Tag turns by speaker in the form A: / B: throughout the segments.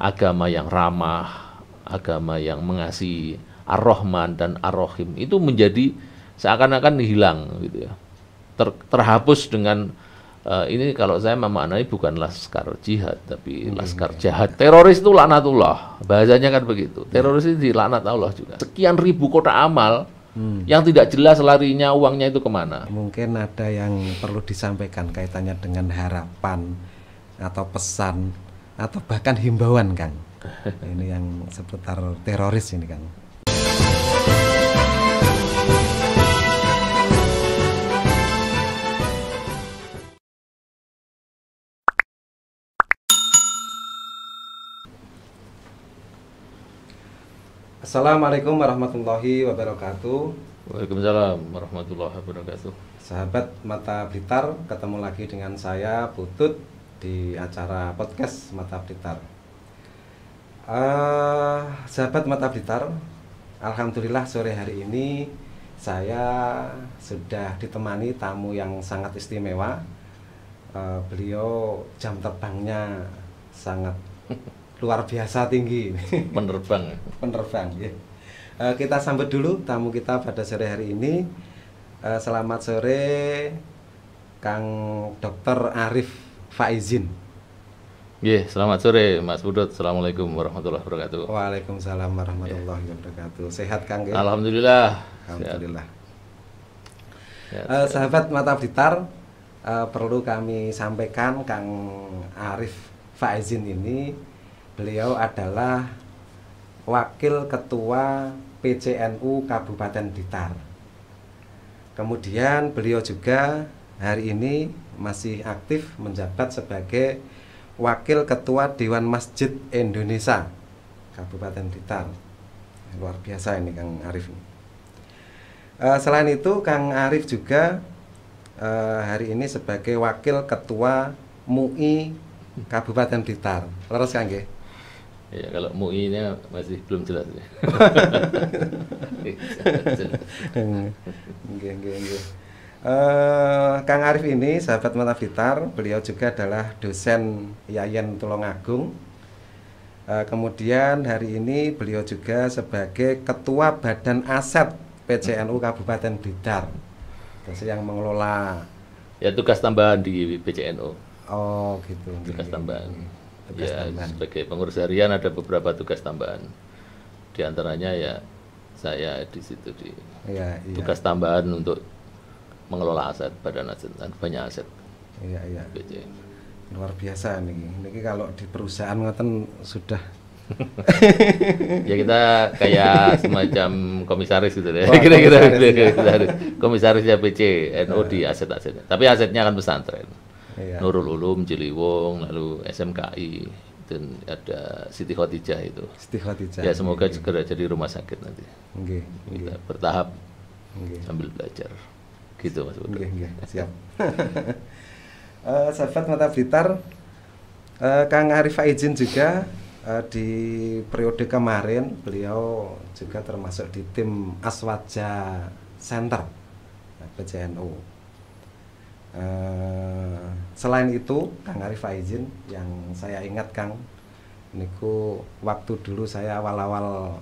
A: agama yang ramah, agama yang mengasihi, Ar-Rahman dan Ar-Rahim itu menjadi seakan-akan hilang gitu ya. Terhapus dengan ini kalau saya memaknai bukan laskar jihad tapi laskar jahat. Teroris itu laknatullah. Bahasanya kan begitu. Teroris itu dilaknat Allah juga. Sekian ribu kotak amal yang tidak jelas larinya uangnya itu kemana.
B: Mungkin ada yang perlu disampaikan kaitannya dengan harapan atau pesan atau bahkan himbauan, Kang. Ini yang seputar teroris ini, Kang. Assalamualaikum warahmatullahi wabarakatuh.
A: Waalaikumsalam warahmatullahi wabarakatuh.
B: Sahabat Mata Blitar, ketemu lagi dengan saya Putut di acara podcast Mata Blitar. Sahabat Mata Blitar, alhamdulillah sore hari ini saya sudah ditemani tamu yang sangat istimewa. Beliau jam terbangnya sangat luar biasa tinggi. Penerbang ya. Kita sambut dulu tamu kita pada sore hari ini. Selamat sore Kang Dr. Arif Faizin.
A: Selamat sore Mas Budut. Assalamualaikum warahmatullahi wabarakatuh.
B: Waalaikumsalam warahmatullahi wabarakatuh. Sehat Kang?
A: Alhamdulillah.
B: Alhamdulillah.
A: Sehat.
B: Sahabat Mata Blitar, perlu kami sampaikan Kang Arif Faizin ini, beliau adalah Wakil Ketua PCNU Kabupaten Blitar. Kemudian beliau juga hari ini masih aktif menjabat sebagai Wakil Ketua Dewan Masjid Indonesia Kabupaten Blitar. Luar biasa ini Kang Arif. Selain itu Kang Arif juga hari ini sebagai Wakil Ketua MUI Kabupaten Blitar. Leres Kang nggih?
A: Ya, kalau MUI-nya masih belum jelas ya.
B: Kang Arif ini sahabat Mata Blitar, beliau juga adalah dosen Yayan Tulungagung. Kemudian hari ini beliau juga sebagai Ketua Badan Aset PCNU Kabupaten Blitar, yang mengelola
A: tugas tambahan di PCNU.
B: Oh gitu.
A: Tugas tambahan. Sebagai pengurus harian ada beberapa tugas tambahan. Di antaranya saya di situ tugas tambahan untuk mengelola aset Badan Aset dan banyak aset.
B: Iya. Luar biasa nih. Ini kalau di perusahaan ngoten sudah
A: ya kita kayak semacam komisaris gitu deh. Kira-kira komisarisnya PCNU di aset-asetnya. Tapi asetnya kan pesantren. Nurul Ulum, Ciliwung, lalu SMKI, dan ada Siti Khotijah itu.
B: Siti Khotijah.
A: Ya semoga segera jadi rumah sakit nanti. Kita bertahap sambil belajar. Gitu Mas Budi.
B: Siap. Sahabat Mata Blitar, Kang Arif Faizin juga di periode kemarin beliau juga termasuk di tim Aswaja Center PCNU. Selain itu Kang Arif Faizin yang saya ingat Kang niku waktu dulu saya awal-awal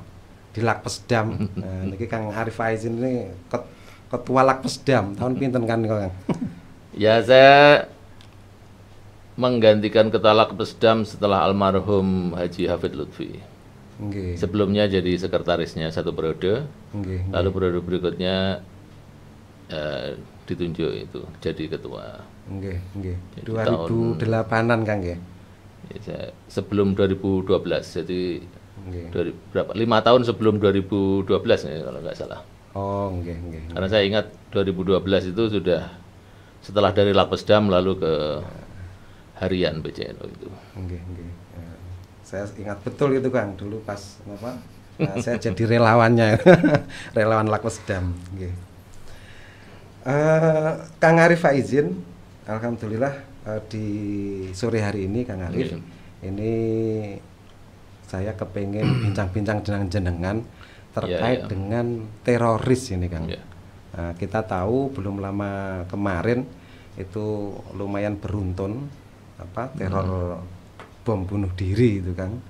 B: di Lakpesdam. Niki Kang Arif Faizin ini ketua Lakpesdam tahun pinten kan Kang?
A: Ya saya menggantikan ketua Lakpesdam setelah almarhum Haji Hafid Lutfi. Sebelumnya jadi sekretarisnya satu periode. Lalu periode berikutnya ditunjuk itu jadi ketua.
B: 2008-an Kang nggih.
A: Ya, sebelum 2012. Jadi berapa? 5 tahun sebelum 2012 ya, kalau nggak salah.
B: Oh, nggih.
A: Karena saya ingat 2012 itu sudah setelah dari Lakpesdam lalu ke harian PCNU itu.
B: Nggih. Saya ingat betul itu Kang, dulu pas saya jadi relawannya. Relawan Lakpesdam, nggih. Kang Arif Faizin, alhamdulillah di sore hari ini Kang Arif, ini saya kepengen bincang-bincang dengan jenengan terkait dengan teroris ini Kang. Kita tahu belum lama kemarin itu lumayan beruntun teror bom bunuh diri itu Kang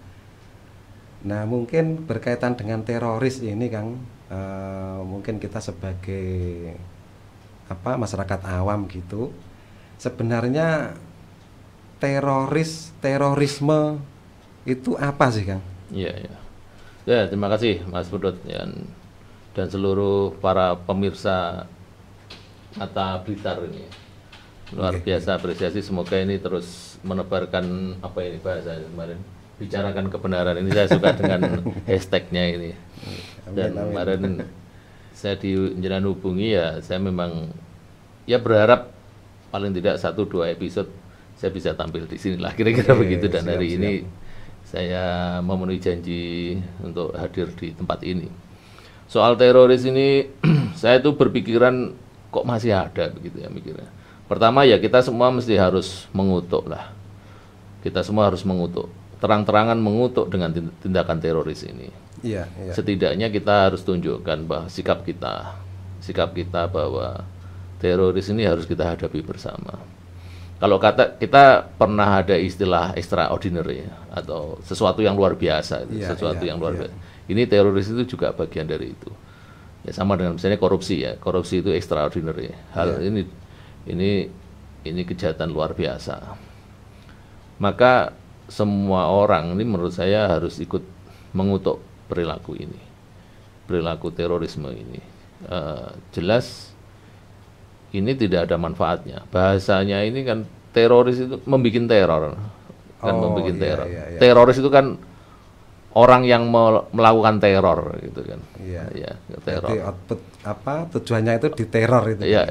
B: Nah, mungkin berkaitan dengan teroris ini, Kang, mungkin kita sebagai masyarakat awam gitu, sebenarnya terorisme itu apa sih, Kang?
A: Iya, iya. Ya, terima kasih Mas Pudut dan seluruh para pemirsa Mata Blitar ini. Luar biasa apresiasi, semoga ini terus menebarkan apa ini bahasa kemarin, bicarakan kebenaran. Ini saya suka dengan hashtagnya ini. Dan kemarin saya jenengan hubungi ya, saya memang ya berharap paling tidak 1-2 episode saya bisa tampil di sini lah, kira-kira begitu. Dan hari ini saya memenuhi janji untuk hadir di tempat ini. Soal teroris ini, saya tuh berpikiran kok masih ada begitu ya mikirnya. Pertama ya kita semua mesti harus mengutuk lah. Kita semua harus mengutuk, terang-terangan mengutuk dengan tindakan teroris ini.
B: Iya, iya.
A: Setidaknya kita harus tunjukkan bahwa sikap kita bahwa teroris ini harus kita hadapi bersama. Kalau kita pernah ada istilah extraordinary atau sesuatu yang luar biasa, sesuatu yang luar biasa. Ini teroris itu juga bagian dari itu. Ya sama dengan misalnya korupsi ya, korupsi itu extraordinary. Hal ini kejahatan luar biasa. Maka semua orang ini menurut saya harus ikut mengutuk perilaku ini, perilaku terorisme ini. Jelas ini tidak ada manfaatnya. Bahasanya ini kan teroris itu membikin teror, kan membikin teror. Teroris itu kan orang yang melakukan teror gitu kan.
B: Iya.
A: Teror.
B: Jadi output tujuannya itu diteror itu.
A: Ya,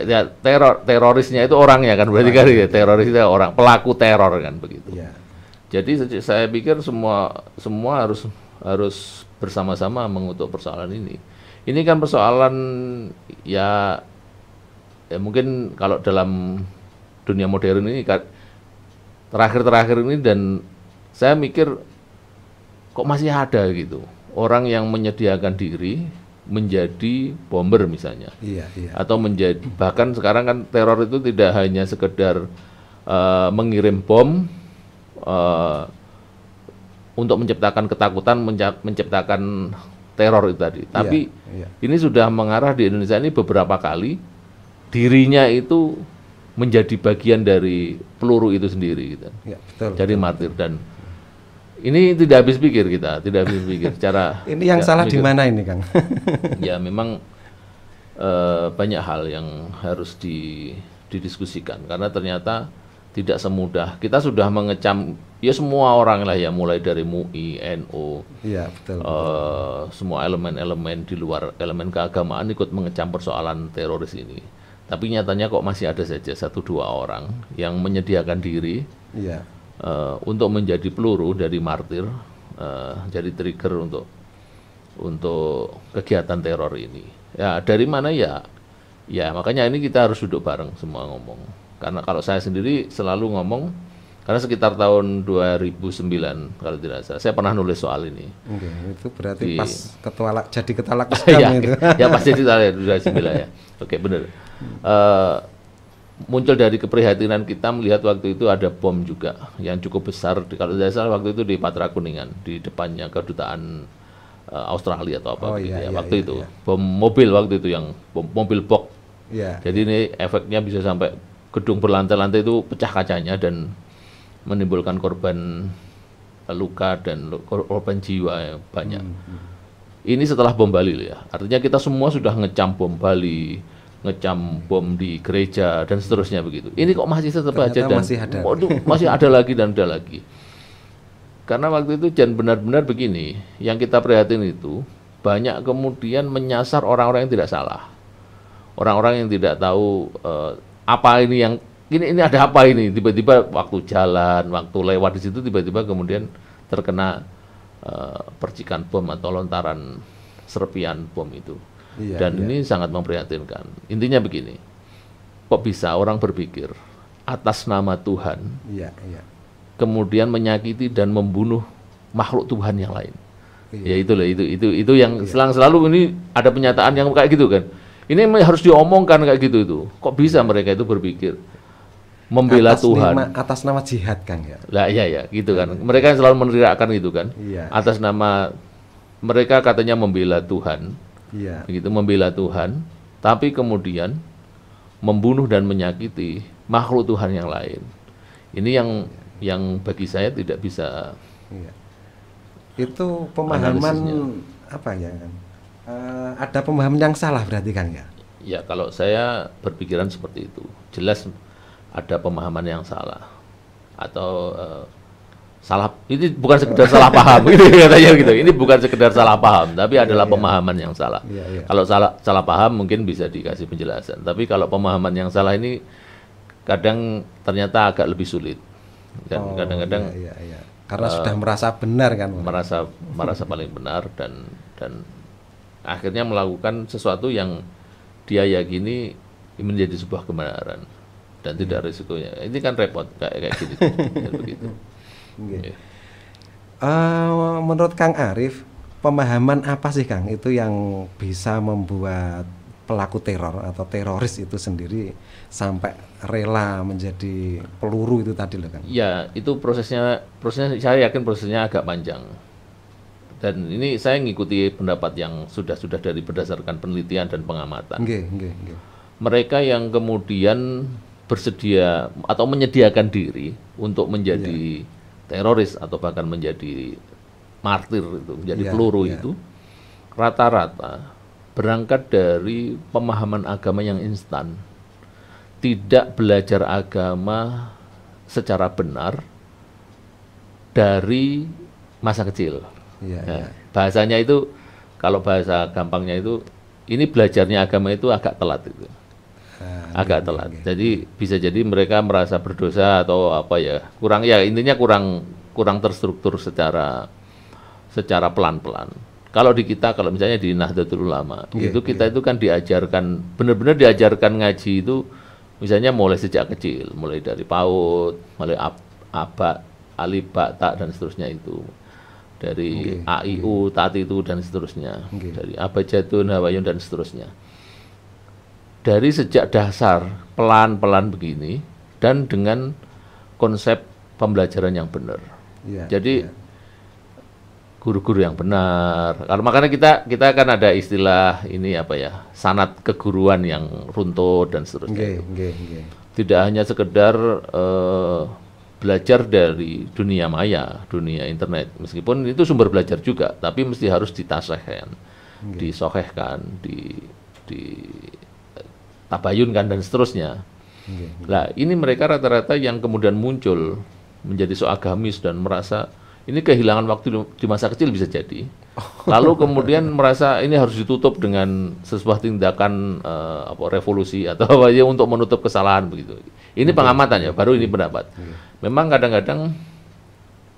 A: terorisnya itu orangnya kan, berarti kan ya, teroris itu orang pelaku teror kan begitu.
B: Iya.
A: Jadi saya pikir semua harus bersama-sama mengutuk persoalan ini. Ini kan persoalan ya mungkin kalau dalam dunia modern ini terakhir-terakhir ini, dan saya mikir kok masih ada gitu orang yang menyediakan diri menjadi bomber misalnya, atau menjadi, bahkan sekarang kan teror itu tidak hanya sekedar mengirim bom untuk menciptakan ketakutan, menciptakan teror itu tadi, tapi ini sudah mengarah di Indonesia ini beberapa kali dirinya itu menjadi bagian dari peluru itu sendiri gitu. Jadi martir. Dan ini tidak habis pikir kita, tidak habis pikir cara
B: ini yang salah di mana ini, Kang?
A: Ya memang banyak hal yang harus didiskusikan, karena ternyata tidak semudah. Kita sudah mengecam ya semua orang lah ya, mulai dari MUI, NU, semua elemen-elemen di luar elemen keagamaan ikut mengecam persoalan teroris ini. Tapi nyatanya kok masih ada saja 1-2 orang yang menyediakan diri untuk menjadi peluru dari martir, jadi trigger untuk kegiatan teror ini. Ya dari mana ya? Ya makanya ini kita harus duduk bareng semua ngomong. Karena kalau saya sendiri selalu ngomong, karena sekitar tahun 2009 kalau tidak salah, saya pernah nulis soal ini.
B: Itu berarti pas jadi ketua Lakuskam itu.
A: Ya pasti di tahun 2009 ya. Oke, benar. Muncul dari keprihatinan kita melihat waktu itu ada bom juga yang cukup besar, kalau tidak salah waktu itu di Patra Kuningan, di depannya kedutaan Australia atau apa waktu itu. Bom mobil waktu itu, yang mobil box. Jadi ini efeknya bisa sampai gedung berlantai-lantai itu pecah kacanya dan menimbulkan korban luka dan korban jiwa yang banyak. Ini setelah bom Bali ya. Artinya kita semua sudah ngecam bom Bali, ngecam bom di gereja dan seterusnya begitu. Ini kok masih tetap aja dan masih ada lagi dan ada lagi. Karena waktu itu jangan benar-benar begini, yang kita prihatin itu banyak kemudian menyasar orang-orang yang tidak salah. Orang-orang yang tidak tahu apa ini yang ini ada apa ini, tiba-tiba waktu jalan, waktu lewat di situ tiba-tiba kemudian terkena percikan bom atau lontaran serpian bom itu. Dan ini sangat memprihatinkan. Intinya begini, kok bisa orang berpikir atas nama Tuhan, kemudian menyakiti dan membunuh makhluk Tuhan yang lain. Ya itulah itu yang selalu ini ada pernyataan yang kayak gitu kan. Ini harus diomongkan kayak gitu itu. Kok bisa mereka itu berpikir? membela Tuhan.
B: Atas nama jihad, Kang, ya.
A: Lah iya gitu kan. Mereka yang selalu meneriakkan itu kan.
B: Iya.
A: Atas nama mereka katanya membela Tuhan.
B: Iya.
A: Begitu membela Tuhan, tapi kemudian membunuh dan menyakiti makhluk Tuhan yang lain. Ini yang bagi saya tidak bisa.
B: Iya. Itu pemahaman apa ya, kan? Ada pemahaman yang salah berarti, Kang, ya.
A: Ya, kalau saya berpikiran seperti itu, jelas ada pemahaman yang salah atau salah. Ini bukan sekedar salah paham, gitu katanya gitu. Ini bukan sekedar salah paham, tapi adalah pemahaman yang salah. Kalau salah paham mungkin bisa dikasih penjelasan. Tapi kalau pemahaman yang salah ini kadang ternyata agak lebih sulit. Dan kadang-kadang
B: karena sudah merasa benar kan,
A: merasa paling benar dan akhirnya melakukan sesuatu yang dia yakini menjadi sebuah kebenaran dan tidak risikonya. Ini kan repot kayak gini. Begitu.
B: Okay. Menurut Kang Arif, pemahaman apa sih, Kang, itu yang bisa membuat pelaku teror atau teroris itu sendiri sampai rela menjadi peluru itu tadi loh, Kang?
A: Ya, itu prosesnya saya yakin prosesnya agak panjang. Dan ini saya ngikuti pendapat yang sudah dari berdasarkan penelitian dan pengamatan. Mereka yang kemudian bersedia atau menyediakan diri untuk menjadi teroris atau bahkan menjadi martir itu, menjadi peluru itu, rata-rata berangkat dari pemahaman agama yang instan, tidak belajar agama secara benar dari masa kecil. Bahasanya itu, kalau bahasa gampangnya itu, ini belajarnya agama itu agak telat itu, agak telat. Jadi bisa jadi mereka merasa berdosa atau apa ya, intinya kurang terstruktur secara pelan-pelan. Kalau di kita, kalau misalnya di Nahdlatul Ulama, itu kita itu kan diajarkan, benar-benar diajarkan ngaji itu, misalnya mulai sejak kecil, mulai dari PAUD, mulai aba, alif, ba, ta dan seterusnya itu. Dari AIU, Tatitu dan seterusnya, dari Abjadun, Hawayun dan seterusnya. Dari sejak dasar pelan-pelan begini dan dengan konsep pembelajaran yang benar. Jadi guru-guru yang benar. Kalau makanya kita kan ada istilah ini apa ya, sanad keguruan yang runtut dan seterusnya. Tidak hanya sekedar belajar dari dunia maya, dunia internet. Meskipun itu sumber belajar juga, tapi mesti harus ditasehkan, disohehkan, tabayunkan dan seterusnya. Nah, ini mereka rata-rata yang kemudian muncul menjadi agamis dan merasa ini kehilangan waktu di masa kecil bisa jadi. Lalu kemudian merasa ini harus ditutup dengan sebuah tindakan revolusi atau apa ya untuk menutup kesalahan begitu. Ini pengamatan ya, baru ini pendapat. Memang kadang-kadang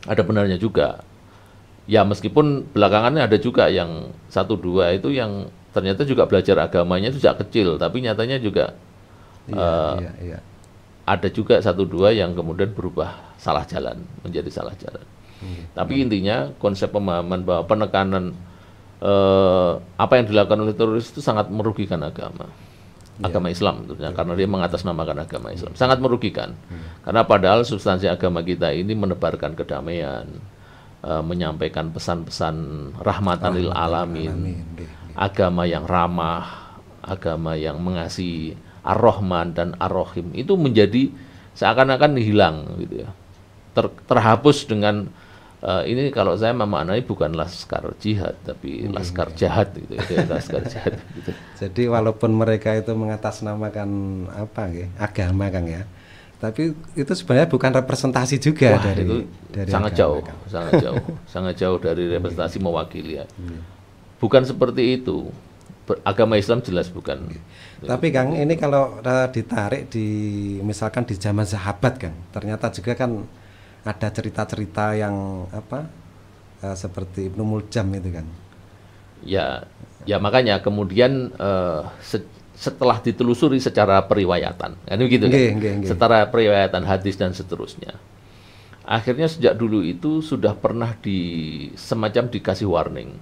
A: ada benarnya juga. Ya meskipun belakangannya ada juga yang 1-2 itu yang ternyata juga belajar agamanya itu sejak kecil, tapi nyatanya juga ada juga 1-2 yang kemudian berubah salah jalan, menjadi salah jalan. Tapi intinya konsep pemahaman bahwa penekanan apa yang dilakukan oleh teroris itu sangat merugikan agama Islam tentunya, karena dia mengatasnamakan agama Islam, sangat merugikan. Karena padahal substansi agama kita ini menebarkan kedamaian, menyampaikan pesan-pesan rahmatan lil alamin, agama yang ramah, agama yang mengasihi, Ar-Rahman dan Ar-Rahim itu menjadi seakan-akan hilang gitu ya, terhapus dengan ini kalau saya memaknai bukan laskar jihad tapi laskar jahat gitu ya, laskar jahat gitu.
B: Jadi walaupun mereka itu mengatasnamakan agama, Kang ya, tapi itu sebenarnya bukan representasi juga. Wah, dari
A: sangat jauh, sangat jauh dari representasi mewakili ya. Bukan seperti itu. Agama Islam jelas bukan.
B: Tapi Kang, ini kalau ditarik misalkan di zaman sahabat, Kang, ternyata juga kan ada cerita-cerita yang seperti Ibnu Muljam itu kan. Ya
A: makanya kemudian setelah ditelusuri secara periwayatan, kan begitu kan? Secara periwayatan hadis dan seterusnya. Akhirnya sejak dulu itu sudah pernah semacam dikasih warning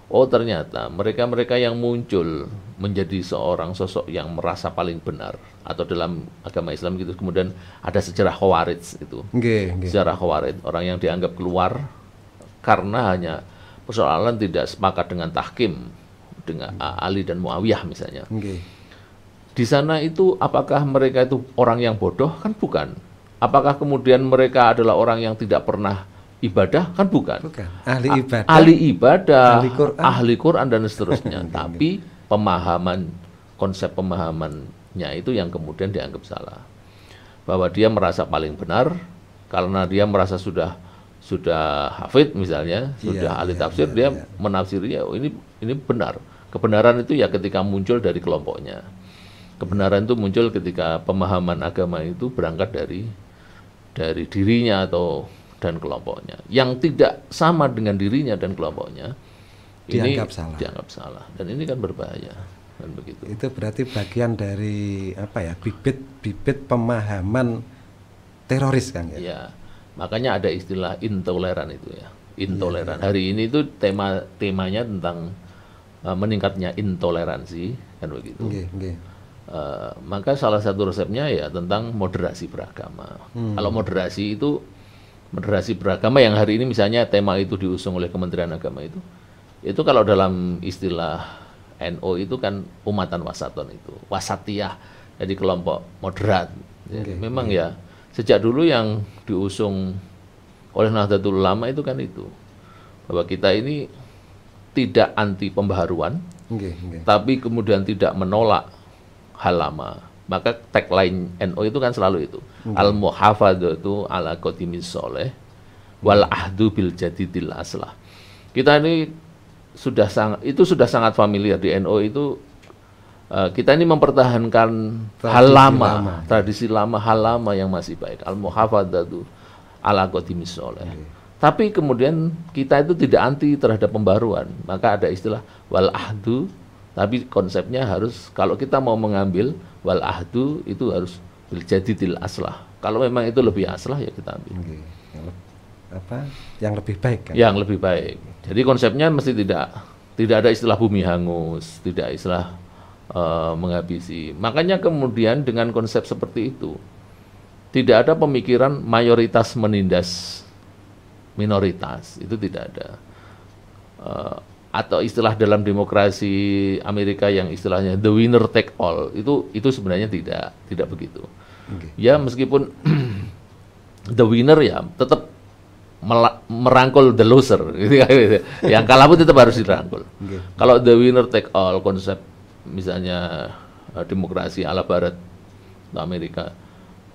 A: oh ternyata mereka-mereka yang muncul menjadi seorang sosok yang merasa paling benar, atau dalam agama Islam gitu, kemudian ada sejarah Khawarij itu. Sejarah Khawarij, orang yang dianggap keluar karena hanya persoalan tidak sepakat dengan tahkim dengan Ali dan Muawiyah misalnya. Di sana itu apakah mereka itu orang yang bodoh? Kan bukan. Apakah kemudian mereka adalah orang yang tidak pernah ibadah? Kan bukan. Ahli ibadah, ahli Quran dan seterusnya. Tapi konsep pemahamannya itu yang kemudian dianggap salah. Bahwa dia merasa paling benar karena dia merasa sudah hafid misalnya, sudah ahli tafsir, dia menafsiri oh ini benar. Kebenaran itu ya ketika muncul dari kelompoknya. Kebenaran itu muncul ketika pemahaman agama itu berangkat dari dirinya dan kelompoknya. Yang tidak sama dengan dirinya dan kelompoknya
B: dianggap
A: salah. Dan ini kan berbahaya. Kan begitu.
B: Itu berarti bagian dari bibit pemahaman teroris kan ya?
A: Ya. Makanya ada istilah intoleran itu ya. Intoleran. Hari ini itu temanya tentang meningkatnya intoleransi kan begitu. Maka salah satu resepnya ya tentang moderasi beragama. Kalau moderasi beragama yang hari ini misalnya tema itu diusung oleh Kementerian Agama itu kalau dalam istilah NO itu kan umatan wasaton itu, wasatiyah, jadi kelompok moderat. Memang ya sejak dulu yang diusung oleh Nahdlatul Ulama itu kan itu, bahwa kita ini tidak anti pembaharuan, tapi kemudian tidak menolak hal lama. Maka tagline NO itu kan selalu itu, al-muhafadzatu ala qadimis sholeh wal ahdu bil jadidil aslah. Kita ini sudah sangat familiar di NO itu, kita ini mempertahankan tradisi lama, hal lama yang masih baik, al-muhafadzatu ala qadimis sholeh. Tapi kemudian kita itu tidak anti terhadap pembaruan, maka ada istilah wal ahdu. Tapi konsepnya harus, kalau kita mau mengambil wal ahdu itu harus bil jadidil aslah. Kalau memang itu lebih aslah ya kita ambil.
B: Yang lebih baik kan?
A: Yang lebih baik. Jadi konsepnya mesti tidak ada istilah bumi hangus, tidak istilah menghabisi. Makanya kemudian dengan konsep seperti itu tidak ada pemikiran mayoritas menindas minoritas, itu tidak ada. Atau istilah dalam demokrasi Amerika yang istilahnya the winner take all, itu sebenarnya tidak begitu. Ya meskipun the winner ya tetap merangkul the loser gitu. Yang kalah pun tetap harus dirangkul. Kalau the winner take all konsep misalnya demokrasi ala barat atau Amerika,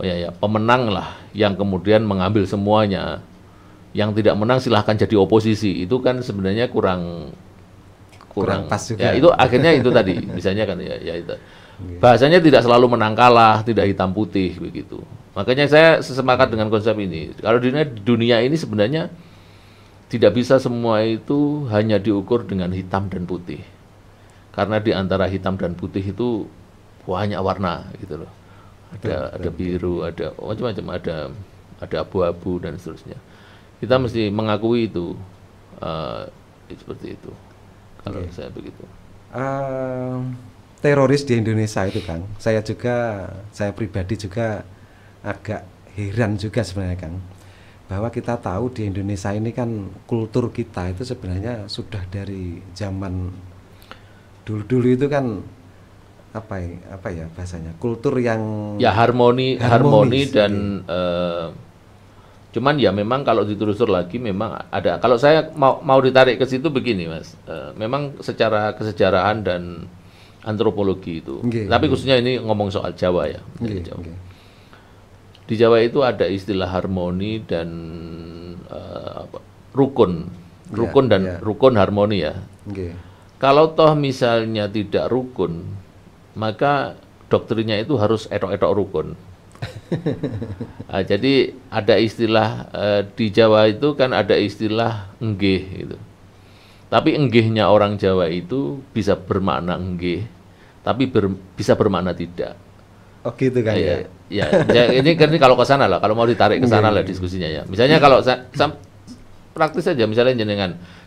A: oh ya pemenang lah yang kemudian mengambil semuanya, yang tidak menang silahkan jadi oposisi, itu kan sebenarnya kurang
B: pas juga.
A: Ya itu akhirnya itu tadi misalnya kan ya itu bahasanya tidak selalu menang kalah, tidak hitam putih begitu. Makanya saya sesepakat dengan konsep ini. Kalau di dunia ini sebenarnya tidak bisa semua itu hanya diukur dengan hitam dan putih, karena di antara hitam dan putih itu banyak warna gitu loh. Ada biru, ada macam-macam, ada abu-abu dan seterusnya. Kita mesti mengakui itu seperti itu. Kalau saya begitu.
B: Teroris di Indonesia itu Kang, saya pribadi juga agak heran juga sebenarnya Kang, bahwa kita tahu di Indonesia ini kan kultur kita itu sebenarnya sudah dari zaman dulu itu kan apa ya bahasanya, kultur yang
A: ya harmoni dan cuman ya memang kalau ditelusur lagi memang ada. Kalau saya mau ditarik ke situ begini Mas, memang secara kesejarahan dan antropologi itu, tapi khususnya ini ngomong soal Jawa ya. Di Jawa itu ada istilah harmoni dan rukun rukun harmoni ya. Kalau toh misalnya tidak rukun, maka doktrinnya itu harus etok-etok rukun. Nah, jadi ada istilah di Jawa itu kan ada istilah enggih gitu. Tapi enggihnya orang Jawa itu bisa bermakna enggih, tapi bisa bermakna tidak.
B: Oh gitu kan ya.
A: Ya, ini kalau ke sana lah, kalau mau ditarik ke sana lah diskusinya ya. Misalnya kalau praktis saja, misalnya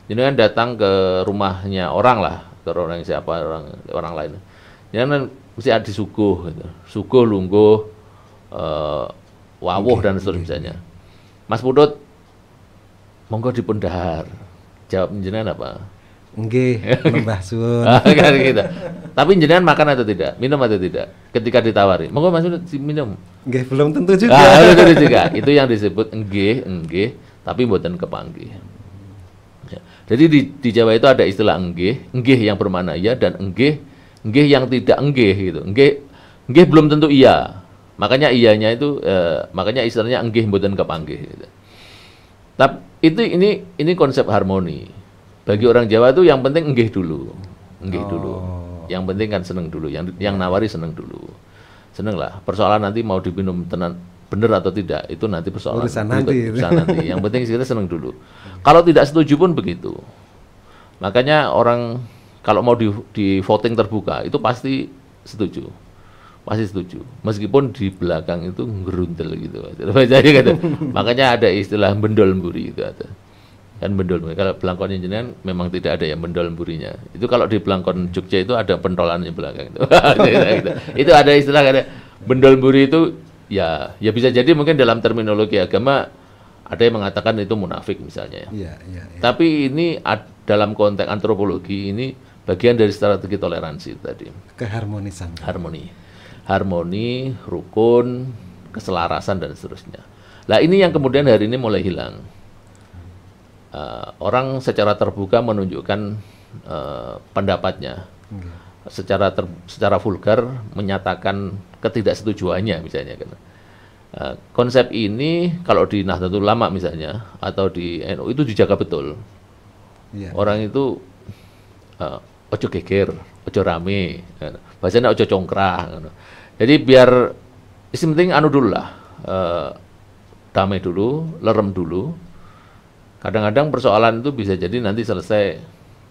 A: jenengan datang ke rumahnya orang lah, ke orang siapa, orang lain. Jangan mesti ada suguh gitu. Suguh, lungguh, wawuh dan seterusnya. Mas Putut, monggo dipun dahar. Jawab jenengan apa?
B: Nggih, Mbah Suwun.
A: Kan gitu. Tapi jenengan makan atau tidak? Minum atau tidak? Ketika ditawari, monggo Mas Putut minum.
B: Nggih, belum tentu juga.
A: Belum tentu juga. Itu yang disebut nggih, tapi mboten kepanggih. Ya. Jadi di Jawa itu ada istilah nggih yang bermakna iya, dan nggih yang tidak nggih gitu. Nggih belum tentu iya. Makanya iyanya itu makanya istilahnya nggih mboten kepanggih gitu. Tapi ini konsep harmoni. Bagi orang Jawa itu yang penting nggih dulu. Yang penting kan seneng dulu, yang nawari seneng dulu. Seneng lah. Persoalan nanti mau diminum bener atau tidak, itu nanti persoalan
B: urusan nanti.
A: Yang penting kita seneng dulu. Kalau tidak setuju pun begitu. Makanya orang kalau mau di voting terbuka itu pasti setuju. Meskipun di belakang itu ngeruntel gitu. Makanya ada istilah bendol mburi itu ada. Kan bendol, kalau belangkonnya jenengan memang tidak ada yang bendol mburinya. Itu kalau di belangkon Jogja itu ada pentolannya belakang itu. Itu ada istilah ada bendol mburi itu ya bisa jadi mungkin dalam terminologi agama ada yang mengatakan itu munafik misalnya ya. Tapi ini dalam konteks antropologi ini bagian dari strategi toleransi tadi.
B: Keharmonisan.
A: Harmoni, rukun, keselarasan dan seterusnya. Lah ini yang kemudian hari ini mulai hilang. Orang secara terbuka menunjukkan pendapatnya, secara vulgar menyatakan ketidaksetujuannya misalnya kan. Konsep ini kalau di Nahdlatul Ulama misalnya atau di NU itu dijaga betul. Orang itu ojo geger, ojo rame, bahasanya ojo congkrah. Jadi biar penting anu dulu lah, damai dulu, lerem dulu. Kadang-kadang persoalan itu bisa jadi nanti selesai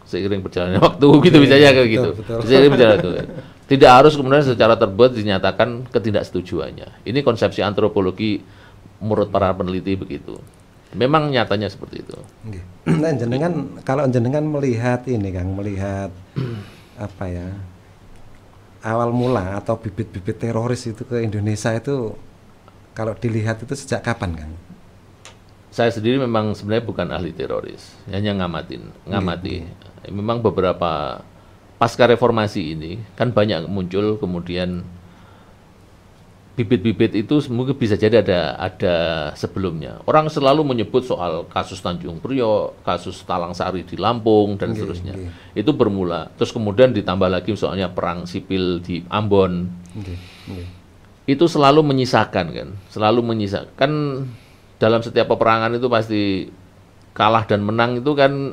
A: seiring berjalannya waktu gitu misalnya kayak gitu. Seiring berjalan waktu. Tidak harus kemudian secara terbuat dinyatakan ketidaksetujuannya. Ini konsepsi antropologi menurut para peneliti begitu. Memang nyatanya seperti itu.
B: Nah, kalau jenengan melihat ini Kang, melihat apa ya? Awal mula atau bibit-bibit teroris itu ke Indonesia itu kalau dilihat itu sejak kapan Kang?
A: Saya sendiri memang sebenarnya bukan ahli teroris, hanya ngamati. Memang beberapa pasca reformasi ini kan banyak muncul kemudian bibit-bibit itu mungkin bisa jadi ada sebelumnya. Orang selalu menyebut soal kasus Tanjung Priok, kasus Talang Sari di Lampung dan seterusnya. Itu bermula. Terus kemudian ditambah lagi soalnya perang sipil di Ambon. Itu selalu menyisakan kan, dalam setiap peperangan itu pasti kalah dan menang itu kan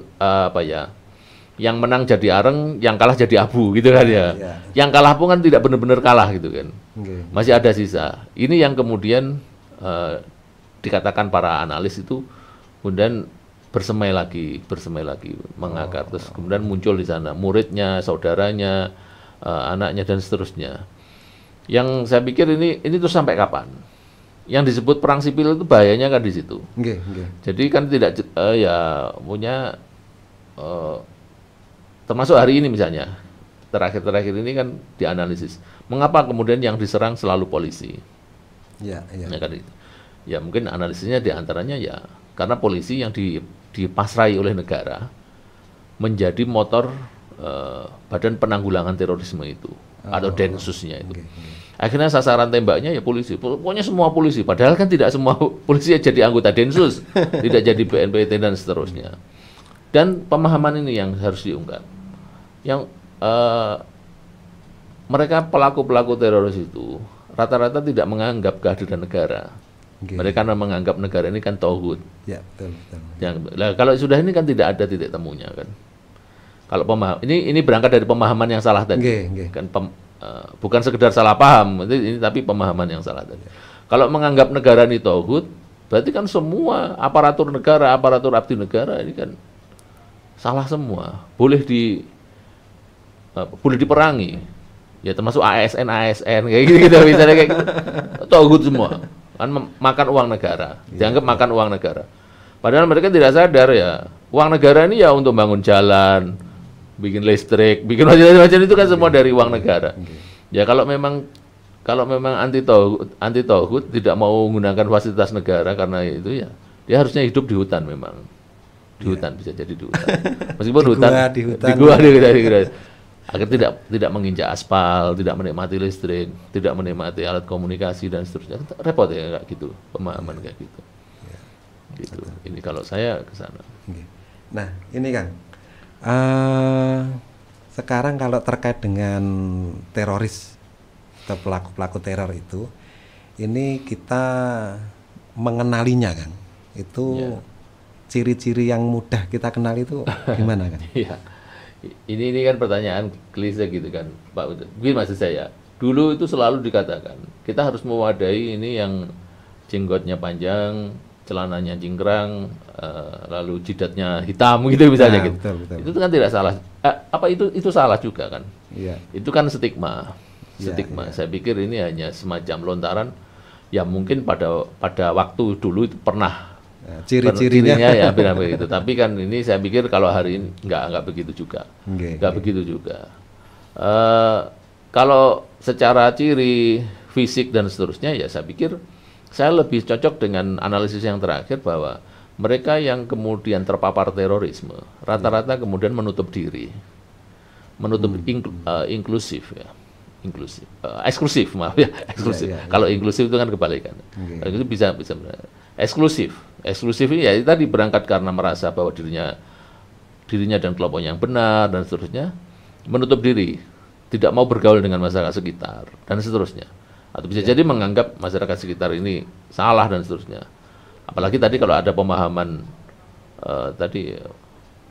A: yang menang jadi areng, yang kalah jadi abu gitu kan ya. Yang kalah pun kan tidak benar-benar kalah gitu kan. Masih ada sisa. Ini yang kemudian dikatakan para analis itu kemudian bersemai lagi mengakar. Terus kemudian muncul di sana muridnya, saudaranya, anaknya dan seterusnya. Yang saya pikir ini terus sampai kapan? Yang disebut perang sipil itu bahayanya kan di situ. Jadi kan tidak punya termasuk hari ini misalnya terakhir ini kan dianalisis mengapa kemudian yang diserang selalu polisi. Ya mungkin analisisnya diantaranya ya karena polisi yang dipasrai oleh negara menjadi motor badan penanggulangan terorisme itu atau densusnya itu. Akhirnya sasaran tembaknya ya polisi, pokoknya semua polisi. Padahal kan tidak semua polisi jadi anggota Densus, tidak jadi BNPT dan seterusnya. Dan pemahaman ini yang harus diungkap. Yang mereka pelaku teroris itu rata-rata tidak menganggap kehadiran negara. Mereka menganggap negara ini kan tauhid.
B: Ya, betul.
A: Kalau sudah ini kan tidak ada titik temunya kan. Kalau ini berangkat dari pemahaman yang salah tadi. Kan bukan sekedar salah paham, ini tapi pemahaman yang salah tadi. Kalau menganggap negara ini tauhid, berarti kan semua aparatur negara, aparatur abdi negara ini kan salah semua. Boleh diperangi. Ya termasuk ASN kayak gitu misalnya kayak gitu. Tauhid semua. Kan makan uang negara, dianggap makan uang negara. Padahal mereka tidak sadar ya, uang negara ini ya untuk bangun jalan, bikin listrik, bikin macam-macam itu kan semua dari uang negara. Ya kalau memang anti tauhid tidak mau menggunakan fasilitas negara karena itu ya dia harusnya hidup di hutan memang. Di hutan bisa jadi di hutan. Meskipun di gua agar tidak menginjak aspal, tidak menikmati listrik, tidak menikmati alat komunikasi dan seterusnya. Repot ya kayak gitu, pemahaman kayak gitu. Gitu. Ini kalau saya ke sana.
B: Nah, ini Kang. Sekarang kalau terkait dengan teroris atau pelaku-pelaku teror itu, ini kita mengenalinya Kang. Itu ciri-ciri yang mudah kita kenal itu gimana Kang?
A: Iya. Ini kan pertanyaan klise gitu kan, Pak. Begini maksud saya. Dulu itu selalu dikatakan kita harus mewadai ini yang jenggotnya panjang, celananya cingkrang, lalu jidatnya hitam gitu misalnya gitu.
B: Betul.
A: Itu kan tidak salah. Itu salah juga kan?
B: Iya.
A: Itu kan stigma. Saya pikir ini hanya semacam lontaran ya mungkin pada waktu dulu itu pernah
B: ciri-cirinya
A: ya benar begitu. Tapi kan ini saya pikir kalau hari ini nggak begitu juga. Begitu juga. Kalau secara ciri fisik dan seterusnya ya saya pikir saya lebih cocok dengan analisis yang terakhir bahwa mereka yang kemudian terpapar terorisme rata-rata kemudian menutup diri, inklusif ya. Eksklusif maaf ya, eksklusif. Kalau inklusif itu kan kebalikan. Itu bisa eksklusif ini ya tadi berangkat karena merasa bahwa dirinya dan kelompoknya yang benar dan seterusnya, menutup diri, tidak mau bergaul dengan masyarakat sekitar dan seterusnya. Atau bisa jadi menganggap masyarakat sekitar ini salah dan seterusnya. Apalagi tadi kalau ada pemahaman tadi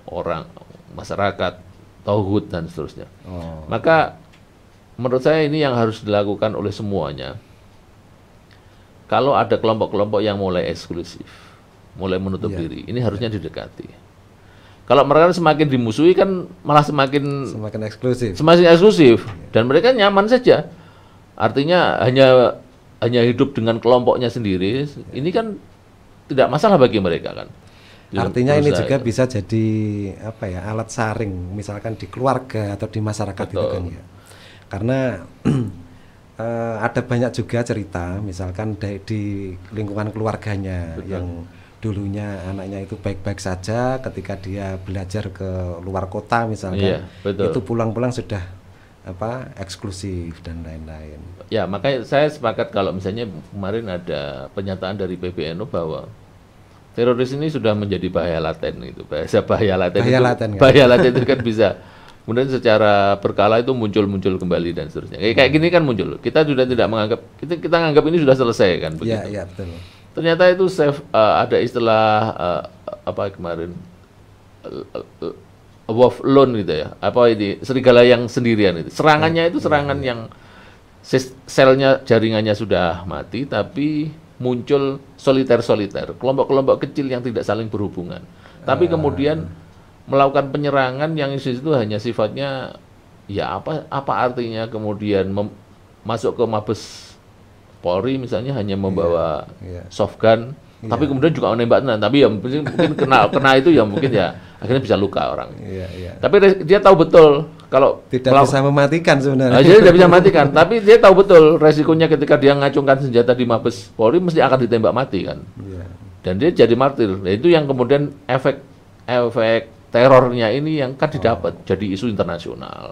A: orang masyarakat tauhid dan seterusnya. Maka menurut saya ini yang harus dilakukan oleh semuanya. Kalau ada kelompok-kelompok yang mulai eksklusif, mulai menutup diri, ini harusnya didekati. Kalau mereka semakin dimusuhi kan malah semakin eksklusif, dan mereka nyaman saja. Artinya hanya hidup dengan kelompoknya sendiri. Ini kan tidak masalah bagi mereka kan.
B: Artinya ini juga bisa jadi alat saring, misalkan di keluarga atau di masyarakat. Betul. Itu kan ya. Karena ada banyak juga cerita, misalkan di lingkungan keluarganya. Betul. Yang dulunya anaknya itu baik-baik saja, ketika dia belajar ke luar kota misalkan, itu pulang-pulang sudah eksklusif dan lain-lain.
A: Ya, makanya saya sepakat kalau misalnya kemarin ada pernyataan dari PBNU bahwa teroris ini sudah menjadi bahaya laten itu. Bahaya laten itu kan bisa kemudian secara berkala itu muncul kembali dan seterusnya. Kayak gini kan muncul. Kita sudah tidak menganggap kita anggap ini sudah selesai kan begitu.
B: Iya, betul.
A: Ternyata itu ada istilah kemarin wolf alone gitu ya. Serigala yang sendirian itu. Serangannya itu serangan yang selnya jaringannya sudah mati tapi muncul soliter, kelompok-kelompok kecil yang tidak saling berhubungan. Tapi kemudian melakukan penyerangan yang di situ hanya sifatnya ya apa artinya kemudian masuk ke Mabes Polri misalnya hanya membawa softgun, tapi kemudian juga menembak tapi ya mungkin kena itu ya mungkin ya akhirnya bisa luka orang. Tapi dia tahu betul kalau
B: tidak bisa mematikan sebenarnya.
A: Dia tidak bisa mematikan, tapi dia tahu betul resikonya ketika dia ngacungkan senjata di Mabes Polri mesti akan ditembak mati kan. Dan dia jadi martir. Nah, itu yang kemudian efek terornya ini yang kan didapat jadi isu internasional.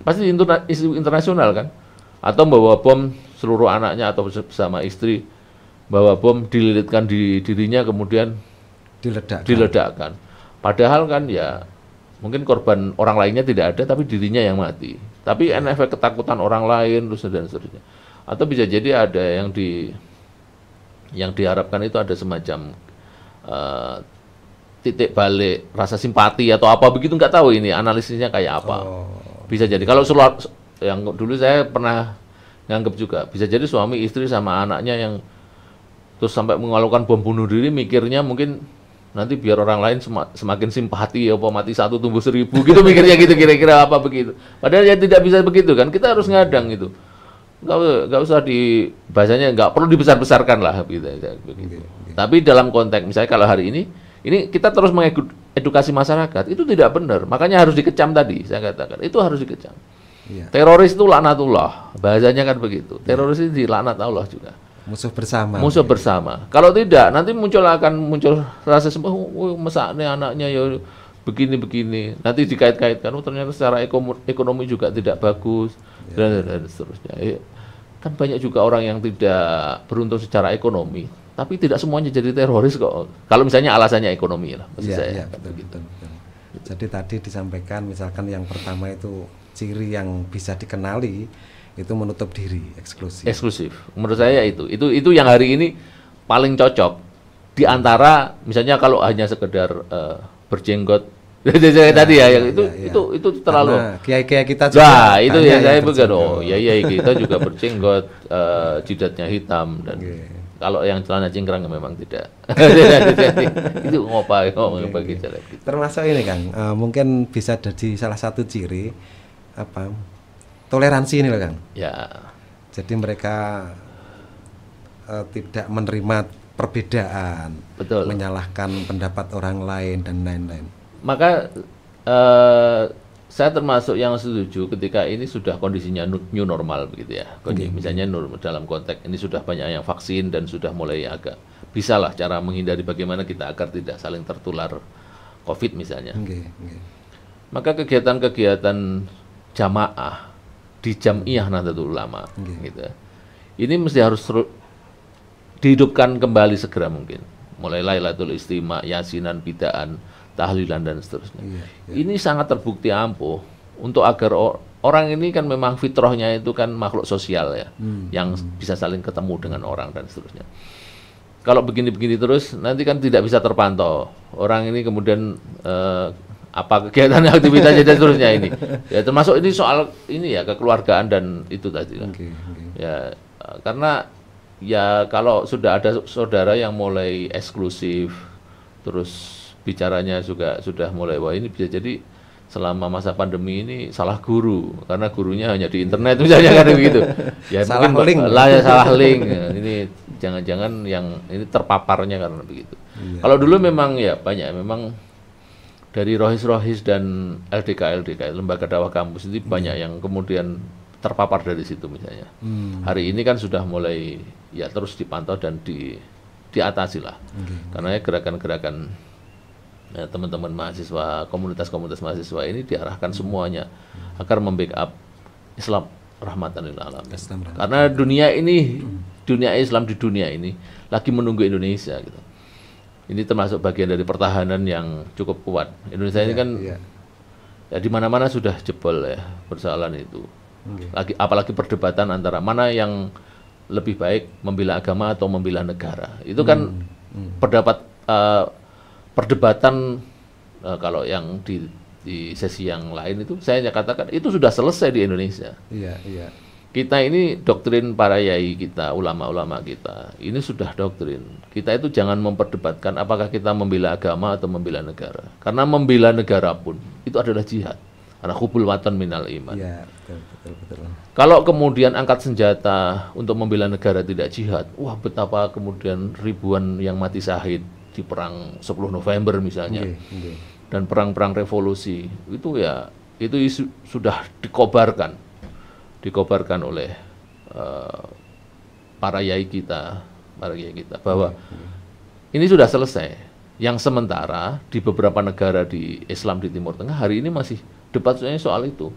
A: Pasti isu internasional kan. Atau bawa bom seluruh anaknya atau bersama istri bawa bom dililitkan di dirinya kemudian diledakkan. Padahal kan ya mungkin korban orang lainnya tidak ada tapi dirinya yang mati. Tapi efek ketakutan orang lain terus dan seterusnya. Atau bisa jadi ada yang diharapkan itu ada semacam titik balik rasa simpati atau apa begitu, nggak tahu ini analisisnya kayak apa. Bisa jadi kalau yang dulu saya pernah nganggep juga bisa jadi suami istri sama anaknya yang terus sampai melakukan bom bunuh diri mikirnya mungkin nanti biar orang lain semakin simpati apa mati satu tumbuh 1000 gitu mikirnya gitu kira-kira apa begitu. Padahal ya tidak bisa begitu kan, kita harus ngadang itu. Nggak usah bahasanya nggak perlu dibesar-besarkan lah begitu. Tapi dalam konteks misalnya kalau hari ini Ini kita terus mengedukasi masyarakat, itu tidak benar. Makanya harus dikecam tadi, saya katakan. Itu harus dikecam.
B: Iya.
A: Teroris itu laknatullah, bahasanya kan begitu. Teroris itu dilaknat Allah juga.
B: Musuh bersama.
A: Musuh bersama. Kalau tidak, nanti akan muncul rasisme. Mesaknya anaknya ya begini-begini. Nanti dikait-kaitkan. Ternyata secara ekonomi juga tidak bagus dan seterusnya. Kan banyak juga orang yang tidak beruntung secara ekonomi, tapi tidak semuanya jadi teroris kok. Kalau misalnya alasannya ekonomi lah, maksud saya.
B: Betul. Jadi tadi disampaikan, misalkan yang pertama itu ciri yang bisa dikenali itu menutup diri, eksklusif.
A: Eksklusif. Menurut saya itu yang hari ini paling cocok di antara misalnya kalau hanya sekedar berjenggot tadi ya, yang itu terlalu.
B: Kiai-kiai kita juga.
A: Nah, itu ya saya bukan. Ya kita juga berjenggot, jidatnya hitam dan kalau yang celana cingkrang memang tidak. Itu ngomong bagi cara gitu.
B: Termasuk ini Kang, mungkin bisa jadi salah satu ciri toleransi ini loh Kang.
A: Ya.
B: Jadi mereka tidak menerima perbedaan,
A: betul,
B: menyalahkan pendapat orang lain dan lain-lain.
A: Maka saya termasuk yang setuju ketika ini sudah kondisinya new normal begitu ya. Misalnya dalam konteks ini sudah banyak yang vaksin dan sudah mulai agak bisalah cara menghindari bagaimana kita agar tidak saling tertular COVID misalnya. Maka kegiatan-kegiatan jamaah di Jam'iyah Nahdlatul Ulama gitu. Ini mesti harus dihidupkan kembali segera mungkin. Mulai Lailatul Istimewa, Yasinan, Bidaan, tahlilan dan seterusnya. Ini sangat terbukti ampuh untuk agar orang ini kan memang fitrahnya itu kan makhluk sosial ya, yang bisa saling ketemu dengan orang dan seterusnya. Kalau begini-begini terus nanti kan tidak bisa terpantau. Orang ini kemudian apa kegiatan aktivitasnya dan seterusnya ini. Ya termasuk ini soal ini ya kekeluargaan dan itu tadi. Ya karena ya kalau sudah ada saudara yang mulai eksklusif terus bicaranya juga sudah mulai wah ini bisa jadi selama masa pandemi ini salah guru karena gurunya hanya di internet misalnya kan begitu ya
B: salah
A: mungkin
B: link
A: salah link ini jangan-jangan yang ini terpaparnya karena begitu. Kalau dulu memang ya banyak memang dari rohis dan LDK lembaga dakwah kampus itu banyak yang kemudian terpapar dari situ misalnya. Hari ini kan sudah mulai ya terus dipantau dan diatasi lah karena gerakan-gerakan teman-teman mahasiswa, komunitas-komunitas mahasiswa ini diarahkan semuanya agar membackup Islam rahmatan lil alamin. Karena dunia Islam di dunia ini lagi menunggu Indonesia gitu. Ini termasuk bagian dari pertahanan yang cukup kuat. Indonesia ini kan ya di mana-mana sudah jebol ya persoalan itu. Apalagi perdebatan antara mana yang lebih baik membela agama atau membela negara. Itu kan perdebatan kalau yang di sesi yang lain itu saya katakan itu sudah selesai di Indonesia. Kita ini doktrin para yai kita, ulama-ulama kita, ini sudah doktrin. Kita itu jangan memperdebatkan apakah kita membela agama atau membela negara. Karena membela negara pun itu adalah jihad. Karena hubul watan minal iman.
B: Betul.
A: Kalau kemudian angkat senjata untuk membela negara tidak jihad, wah betapa kemudian ribuan yang mati syahid di perang 10 November misalnya, dan perang-perang revolusi itu ya itu sudah dikobarkan oleh para yai kita bahwa ini sudah selesai. Yang sementara di beberapa negara di Islam di Timur Tengah hari ini masih debatnya soal itu.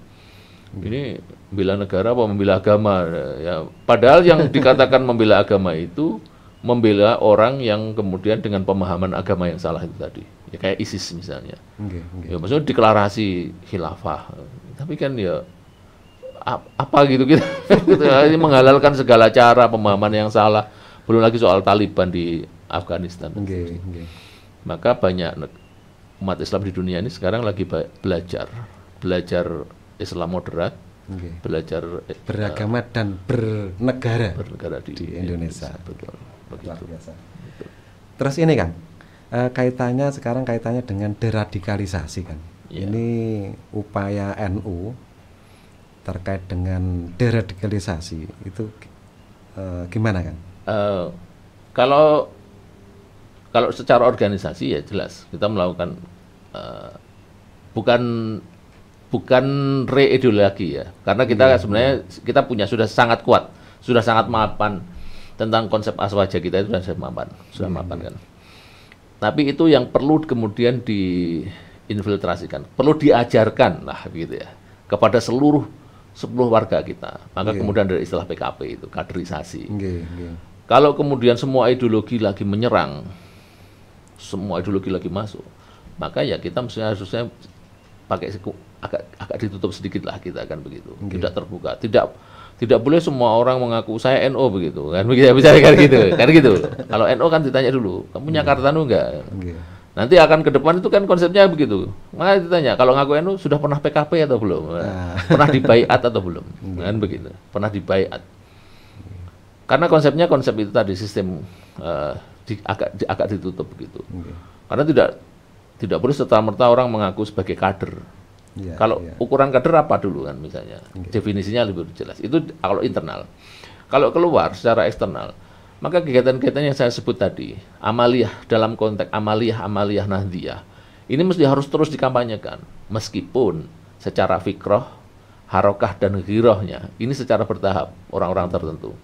A: Ini membela negara apa membela agama ya. Padahal yang dikatakan membela agama itu membela orang yang kemudian dengan pemahaman agama yang salah itu tadi. Ya kayak ISIS misalnya. Ya maksudnya deklarasi khilafah. Tapi kan ya apa gitu kita ini menghalalkan segala cara pemahaman yang salah. Belum lagi soal Taliban di Afghanistan. Maka banyak umat Islam di dunia ini sekarang lagi belajar Islam moderat, belajar
B: beragama dan bernegara
A: di Indonesia. Betul.
B: Luar biasa. Terus ini Kang, kaitannya dengan deradikalisasi kan. Ini upaya NU terkait dengan deradikalisasi itu gimana Kang?
A: kalau secara organisasi ya jelas kita melakukan bukan bukan reideologi ya, karena kita sebenarnya kita punya sudah sangat kuat, sudah sangat mapan tentang konsep aswaja kita itu sudah mapan kan. Tapi itu yang perlu kemudian diinfiltrasikan, perlu diajarkan lah gitu ya kepada seluruh warga kita. Maka kemudian dari istilah PKP itu kaderisasi. Kalau kemudian semua ideologi lagi menyerang, semua ideologi lagi masuk, maka ya kita harusnya pakai agak ditutup sedikit lah kita kan begitu, tidak terbuka, tidak boleh semua orang mengaku saya NO begitu kan, bisa kan gitu. Kalau NO kan ditanya dulu, kamu punya Kartanu enggak? Nanti akan ke depan itu kan konsepnya begitu. Maka ditanya, kalau ngaku NO sudah pernah PKP atau belum? Pernah dibaiat atau belum? Kan begitu. Pernah dibaiat. Karena konsepnya konsep itu tadi sistem agak ditutup begitu. Karena tidak boleh serta-merta orang mengaku sebagai kader. Kalau ukuran kader apa dulu kan misalnya, definisinya lebih jelas. Itu kalau internal. Kalau keluar secara eksternal, maka kegiatan-kegiatan yang saya sebut tadi, amaliyah dalam konteks amaliyah nahdiyah, ini mesti harus terus dikampanyekan, meskipun secara fikroh, harokah dan ghirohnya ini secara bertahap orang-orang tertentu.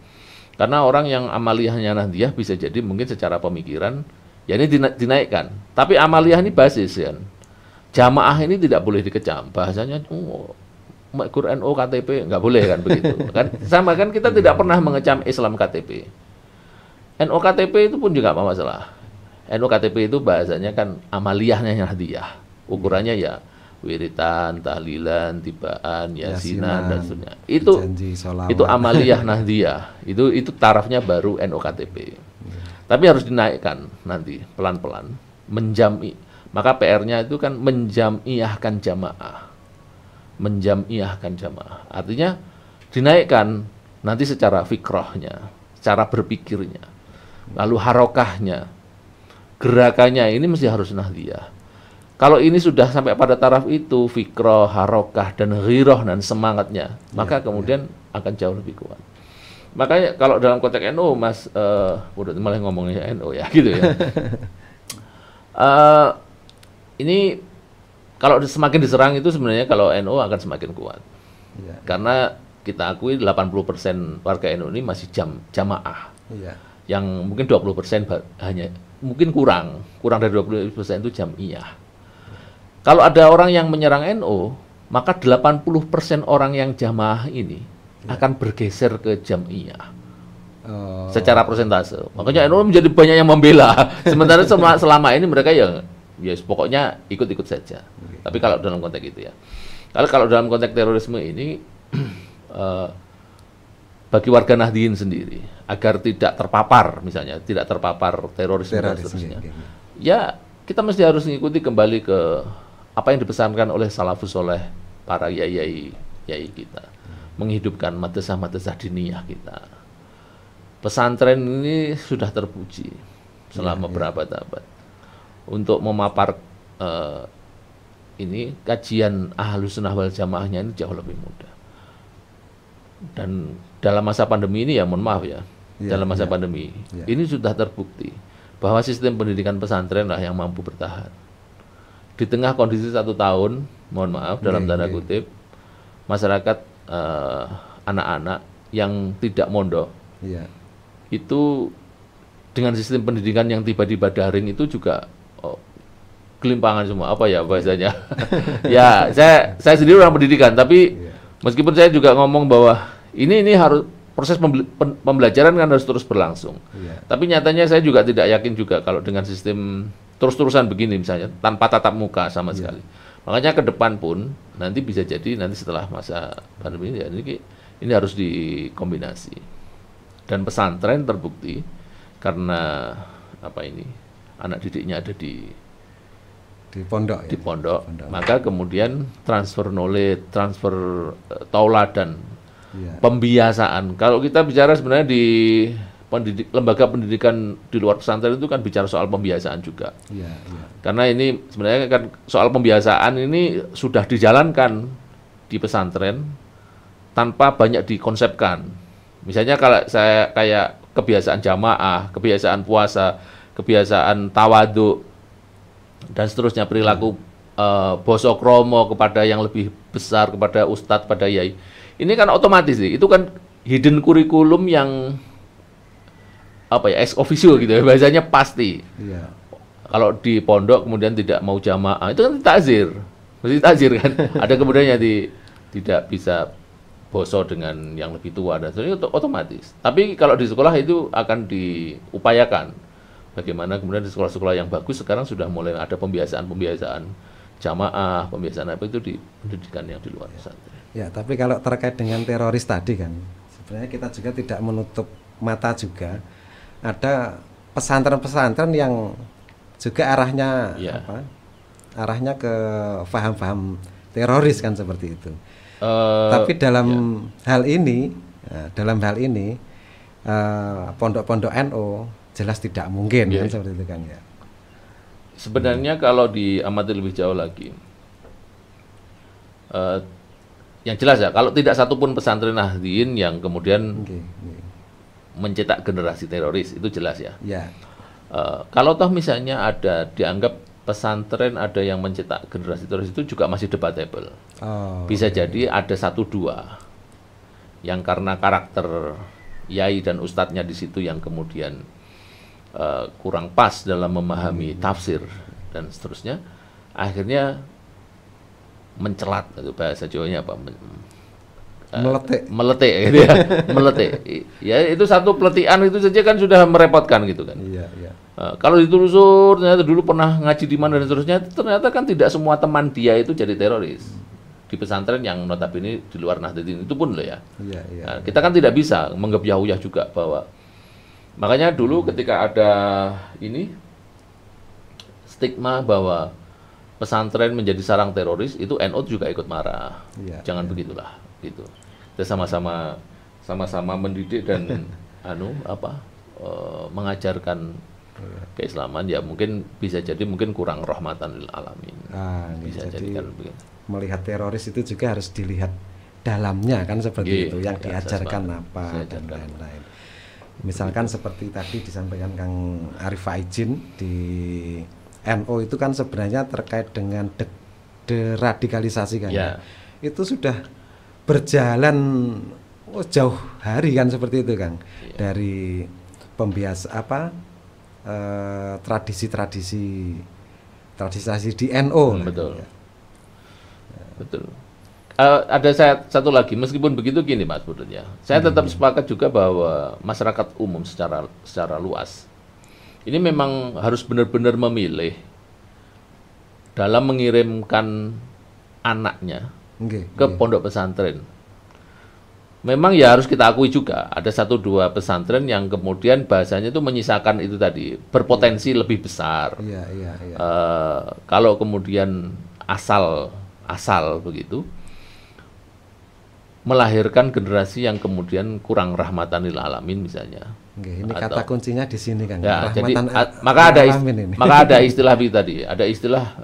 A: Karena orang yang amaliyahnya nahdiyah bisa jadi mungkin secara pemikiran ya ini dinaikkan, tapi amaliyah ini basis kan. Jamaah ini tidak boleh dikecam, bahasanya Quran NU KTP nggak boleh kan begitu kan, sama kan kita tidak pernah mengecam Islam KTP. NU KTP itu pun juga apa masalah. NU KTP itu bahasanya kan amaliyahnya nahdiyah, ukurannya ya wiritan, tahlilan, tibaan, yasinan dan sebagainya. Itu amaliyah nahdiyah, itu tarafnya baru NU KTP. Tapi harus dinaikkan nanti pelan-pelan, menjam'i. Maka PR-nya itu kan menjam'iyahkan jamaah. Menjam'iyahkan jamaah. Artinya dinaikkan nanti secara fikrohnya, cara berpikirnya, lalu harokahnya, gerakannya ini mesti harus nahdiyah. Kalau ini sudah sampai pada taraf itu, fikroh, harokah, dan ghiroh dan semangatnya, maka kemudian akan jauh lebih kuat. Makanya kalau dalam konteks NU, Mas, udah malah ngomongnya NU ya, gitu ya. Ini kalau semakin diserang itu sebenarnya kalau NU akan semakin kuat. Karena kita akui 80% warga NU ini masih jamaah. Yang mungkin 20% hanya mungkin kurang dari 20% itu jam'iyah. Kalau ada orang yang menyerang NU, maka 80% orang yang jamaah ini akan bergeser ke jam'iyah. Secara persentase. Makanya NU menjadi banyak yang membela. Sementara selama ini mereka ya pokoknya ikut-ikut saja. Tapi kalau dalam konteks itu ya. Kalau dalam konteks terorisme ini bagi warga Nahdien sendiri agar tidak terpapar misalnya, tidak terpapar terorisme dan seterusnya. Ya, kita mesti harus mengikuti kembali ke apa yang dipesankan oleh salafus soleh, para yai kita. Menghidupkan madrasah diniyah kita. Pesantren ini sudah terpuji selama berabad-abad. Untuk memapar ini kajian Ahlus Sunnah wal Jamaahnya ini jauh lebih mudah. Dan dalam masa pandemi ini ya mohon maaf ya, dalam masa pandemi ini sudah terbukti bahwa sistem pendidikan pesantren lah yang mampu bertahan. Di tengah kondisi 1 tahun, mohon maaf dalam tanda kutip, masyarakat anak-anak yang tidak mondok itu dengan sistem pendidikan yang tiba-tiba daring itu juga kelimpangan semua, apa ya bahasanya. Ya, saya sendiri orang pendidikan, tapi meskipun saya juga ngomong bahwa ini harus proses pembelajaran kan harus terus berlangsung. Tapi nyatanya saya juga tidak yakin juga kalau dengan sistem terus-terusan begini misalnya tanpa tatap muka sama sekali. Makanya ke depan pun nanti bisa jadi nanti setelah masa pandemi ini harus dikombinasi. Dan pesantren terbukti karena anak didiknya ada di pondok. Maka kemudian transfer knowledge, transfer tauladan, pembiasaan. Kalau kita bicara sebenarnya di lembaga pendidikan di luar pesantren itu kan bicara soal pembiasaan juga. Karena ini sebenarnya kan soal pembiasaan ini sudah dijalankan di pesantren tanpa banyak dikonsepkan. Misalnya kalau saya kayak kebiasaan jamaah, kebiasaan puasa, kebiasaan tawadhu dan seterusnya, perilaku basa krama kepada yang lebih besar, kepada ustadz, pada yai. Ini kan otomatis sih, itu kan hidden kurikulum yang apa ya, ex officio gitu ya, bahasanya pasti.
B: Iya.
A: Kalau di pondok kemudian tidak mau jamaah, itu kan takzir, mesti takzir kan. Ada kemudian yang tidak bisa boso dengan yang lebih tua dan sebagainya, itu otomatis. Tapi kalau di sekolah itu akan diupayakan. Bagaimana kemudian di sekolah-sekolah yang bagus sekarang sudah mulai ada pembiasaan jamaah, pembiasaan apa itu di pendidikan yang di luar pesantren.
B: Ya, tapi kalau terkait dengan teroris tadi kan, sebenarnya kita juga tidak menutup mata juga. Ada pesantren-pesantren yang juga arahnya arahnya ke paham-paham teroris kan seperti itu. Tapi dalam hal ini, pondok-pondok NU jelas tidak mungkin kan seperti itu kan ya.
A: Sebenarnya kalau diamati lebih jauh lagi, yang jelas ya, kalau tidak satupun pesantren Nahdliyin yang kemudian mencetak generasi teroris, itu jelas ya. Kalau toh misalnya ada dianggap pesantren ada yang mencetak generasi teroris, itu juga masih debatable. Bisa jadi ada 1-2 yang karena karakter yai dan ustadznya di situ yang kemudian kurang pas dalam memahami tafsir dan seterusnya, akhirnya mencelat, itu bahasa Jawanya apa? Meletik gitu ya. Meletik. Ya itu satu peletihan itu saja kan sudah merepotkan gitu kan. Kalau ditelusur ternyata dulu pernah ngaji di mana dan seterusnya, ternyata kan tidak semua teman dia itu jadi teroris. Di pesantren yang notabene di luar Nahdliyin itu pun loh ya. Nah, kita kan tidak bisa menggebyah-uyah juga bahwa, makanya dulu ketika ada ini stigma bahwa pesantren menjadi sarang teroris, itu NU juga ikut marah. Jangan begitulah gitu. Kita sama-sama mendidik dan mengajarkan keislaman, ya mungkin bisa jadi mungkin kurang rahmatan lil alamin. Bisa jadi kan begitu.
B: Melihat teroris itu juga harus dilihat dalamnya kan seperti itu, yang diajarkan apa dan lain-lain. Misalkan seperti tadi disampaikan Kang Arif Faizin di NU itu kan sebenarnya terkait dengan deradikalisasi kan. Itu sudah berjalan jauh hari kan seperti itu kan. Dari tradisi di NU.
A: Betul. Betul. Ada satu lagi, meskipun begitu gini Mas Budutnya, saya tetap sepakat juga bahwa masyarakat umum secara luas ini memang harus benar-benar memilih dalam mengirimkan anaknya ke pondok pesantren. Memang ya harus kita akui juga ada 1-2 pesantren yang kemudian bahasanya itu menyisakan itu tadi, berpotensi lebih besar. Kalau kemudian asal begitu, melahirkan generasi yang kemudian kurang rahmatan lil alamin misalnya.
B: Ini kata kuncinya di sini kan.
A: Ya, jadi maka ada istilah itu tadi, ada istilah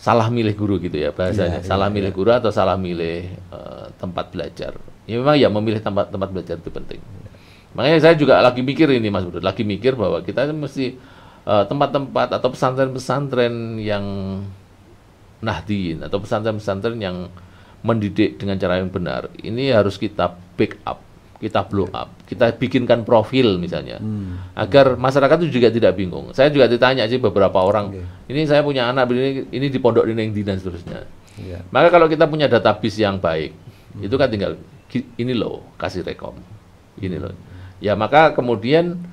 A: salah milih guru gitu ya bahasanya. Salah milih guru atau salah milih tempat belajar. Ya memang ya memilih tempat belajar itu penting. Makanya saya juga lagi mikir ini Mas Budut, lagi mikir bahwa kita mesti tempat-tempat atau pesantren-pesantren yang Nahdliyin atau pesantren-pesantren yang mendidik dengan cara yang benar, ini harus kita backup, kita blow up, kita bikinkan profil misalnya, agar masyarakat itu juga tidak bingung. Saya juga ditanya sih beberapa orang, ini saya punya anak ini di pondok ini dan seterusnya. Maka kalau kita punya database yang baik, itu kan tinggal ini loh, kasih rekom, ini loh. Ya maka kemudian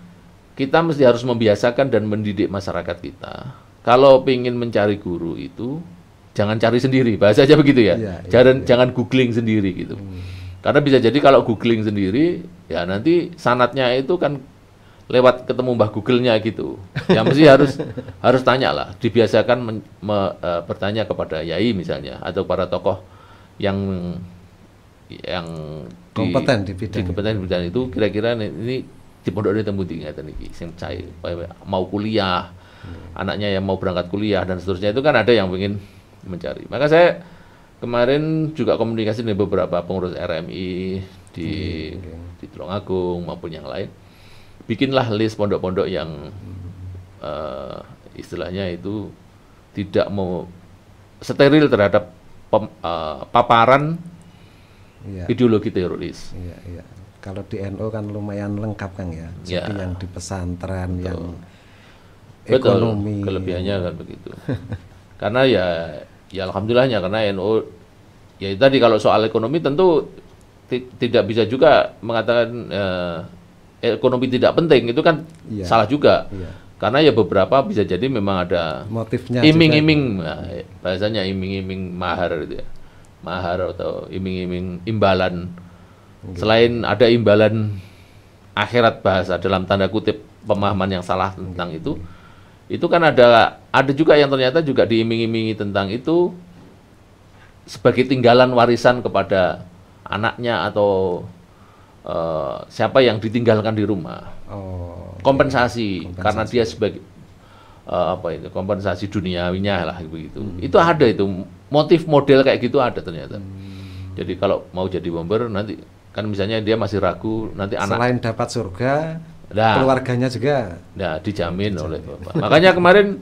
A: kita mesti harus membiasakan dan mendidik masyarakat kita. Kalau ingin mencari guru itu jangan cari sendiri, bahasa aja begitu ya. Jangan googling sendiri gitu. Karena bisa jadi kalau googling sendiri, ya nanti sanatnya itu kan lewat ketemu Mbah Google-nya gitu. Ya mesti harus tanya lah, dibiasakan bertanya kepada yai misalnya atau para tokoh yang
B: kompeten di
A: bidang itu, kira-kira ini di pondok ini temu ngeten iki sing mau kuliah, anaknya yang mau berangkat kuliah dan seterusnya, itu kan ada yang ingin mencari. Maka saya kemarin juga komunikasi dengan beberapa pengurus RMI di Tulungagung maupun yang lain. bikinlah list pondok-pondok yang istilahnya itu tidak mau steril terhadap paparan
B: Iya.
A: ideologi teroris.
B: Iya, iya. Kalau di NU kan lumayan lengkap Kang ya. Jadi
A: Ya.
B: yang di pesantren, yang
A: Betul,
B: ekonomi.
A: kelebihannya kan begitu. Karena ya alhamdulillahnya karena NU ya itu tadi kalau soal ekonomi tentu tidak bisa juga mengatakan ekonomi tidak penting, itu kan
B: Iya.
A: salah juga.
B: Iya.
A: Karena ya beberapa bisa jadi memang ada
B: Motifnya
A: iming-iming, nah, bahasanya iming-iming mahar gitu ya. Mahar atau iming-iming imbalan. Selain ada imbalan akhirat bahasa dalam tanda kutip pemahaman yang salah tentang itu kan ada juga yang ternyata juga diiming-imingi tentang itu sebagai tinggalan warisan kepada anaknya atau siapa yang ditinggalkan di rumah.
B: Oh.
A: Kompensasi karena dia sebagai kompensasi duniawinya lah begitu. Itu ada itu motif model kayak gitu ada ternyata. Jadi kalau mau jadi bomber nanti kan misalnya dia masih ragu nanti anak
B: Selain dapat surga,
A: Nah.
B: keluarganya juga.
A: nah dijamin oleh Bapak. Makanya kemarin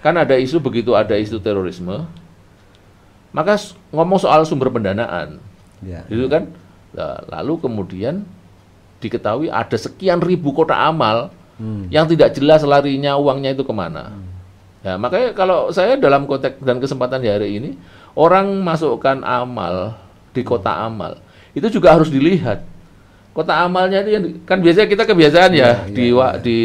A: kan ada isu begitu ada isu terorisme. Maka ngomong soal sumber pendanaan.
B: Ya.
A: Gitu kan? Nah, lalu kemudian diketahui ada sekian ribu kotak amal yang tidak jelas larinya uangnya itu kemana. Ya, makanya kalau saya dalam konteks dan kesempatan di hari ini, orang masukkan amal di kotak amal, itu juga harus dilihat. Kotak amalnya itu kan biasanya kita kebiasaan ya, di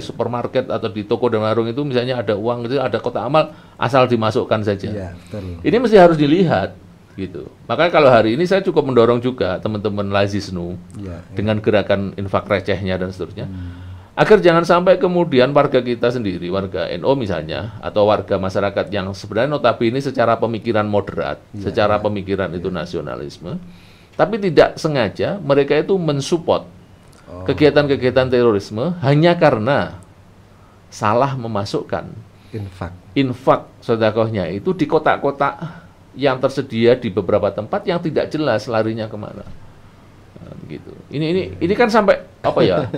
A: supermarket atau di toko dan warung itu misalnya ada uang itu ada kotak amal asal dimasukkan saja.
B: Iya, betul.
A: Ini mesti harus dilihat gitu. Makanya kalau hari ini saya cukup mendorong juga teman-teman Lazisnu
B: Iya,
A: dengan gerakan infak recehnya dan seterusnya. Agar jangan sampai kemudian warga kita sendiri, warga NU misalnya, atau warga masyarakat yang sebenarnya notabene secara pemikiran moderat, secara pemikiran itu nasionalisme, tapi tidak sengaja mereka itu mensupport kegiatan-kegiatan terorisme hanya karena salah memasukkan infak sedekahnya itu di kotak-kotak yang tersedia di beberapa tempat yang tidak jelas larinya kemana. Nah, gitu. Ini kan sampai apa ya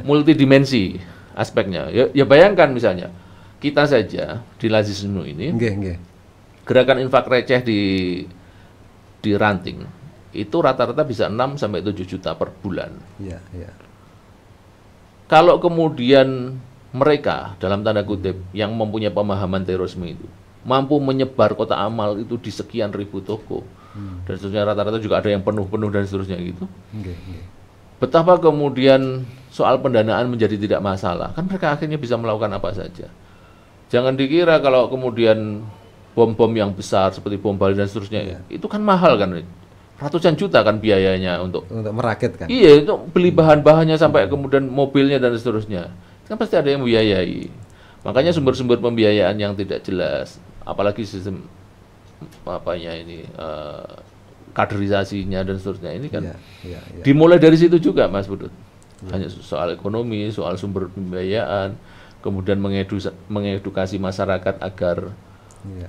A: multidimensi aspeknya. Ya bayangkan misalnya kita saja di Lazisnu ini gerakan infak receh di ranting itu rata-rata bisa 6 sampai 7 juta per bulan.
B: Iya, iya.
A: Kalau kemudian mereka dalam tanda kutip yang mempunyai pemahaman terorisme itu mampu menyebar kotak amal itu di sekian ribu toko dan seterusnya, rata-rata juga ada yang penuh-penuh dan seterusnya gitu. Betapa kemudian soal pendanaan menjadi tidak masalah, kan mereka akhirnya bisa melakukan apa saja. Jangan dikira kalau kemudian bom-bom yang besar seperti bom Bali dan seterusnya itu kan mahal kan, ratusan juta kan biayanya untuk
B: merakit kan.
A: Iya, itu beli bahan-bahannya sampai kemudian mobilnya dan seterusnya. Kan pasti ada yang membiayai. Makanya sumber-sumber pembiayaan yang tidak jelas, apalagi sistem kaderisasinya dan seterusnya ini kan dimulai dari situ juga, Mas Budut. Hanya soal ekonomi, soal sumber pembiayaan, kemudian mengedukasi masyarakat agar